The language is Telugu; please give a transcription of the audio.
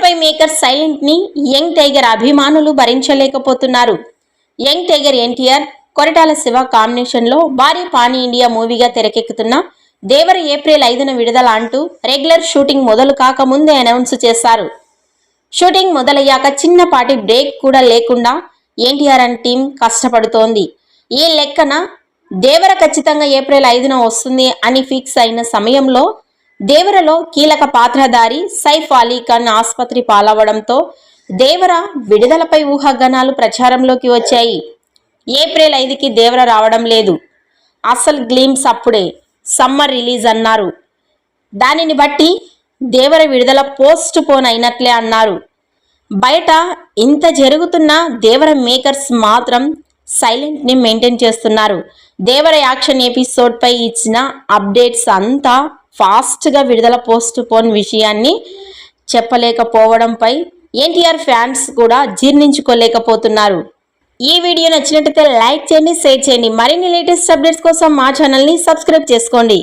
ఇకపై మేకర్ సైలెంట్ ని యంగ్ టైగర్ అభిమానులు భరించలేకపోతున్నారు. Young tiger NTR, Koratala Siva combination లో భారీ పాన్ ఇండియా మూవీగా తెరకెక్కుతున్న దేవర ఏప్రిల్ 5న విడుదల అంటూ రెగ్యులర్ షూటింగ్ మొదలు కాకముందే అనౌన్స్ చేశారు. షూటింగ్ మొదలయ్యాక చిన్నపాటి బ్రేక్ కూడా లేకుండా ఎన్టీఆర్ అండ్ టీం కష్టపడుతోంది. ఈ లెక్కన దేవర ఖచ్చితంగా ఏప్రిల్ 5న వస్తుంది అని ఫిక్స్ అయిన సమయంలో దేవరలో కీలక పాత్రధారి సైఫ్ అలీ ఖాన్ ఆసుపత్రి పాలవడంతో దేవర విడుదలపై ఊహాగానాలు ప్రచారంలోకి వచ్చాయి. ఏప్రిల్ 5కి దేవర రావడం లేదు, అసలు గ్లిమ్స్ అప్పుడే, సమ్మర్ రిలీజ్ అన్నారు. దానిని బట్టి దేవర విడుదల పోస్ట్ పోన్ అయినట్లే అన్నారు. బయట ఇంత జరుగుతున్నా దేవర మేకర్స్ మాత్రం సైలెంట్ ని మెయింటైన్ చేస్తున్నారు. దేవర యాక్షన్ ఎపిసోడ్ పై ఇచ్చిన అప్డేట్స్ అంతా ఫాస్ట్ గా విడుదల పోస్ట్ పోన్ విషయాన్ని చెప్పలేకపోవడంపై ఎన్టీఆర్ ఫ్యాన్స్ కూడా జీర్ణించుకోలేకపోతున్నారు. ఈ వీడియో నచ్చినట్లయితే లైక్ చేయండి, షేర్ చేయండి. మరిన్ని లేటెస్ట్ అప్డేట్స్ కోసం మా ఛానల్ ని సబ్స్క్రైబ్ చేసుకోండి.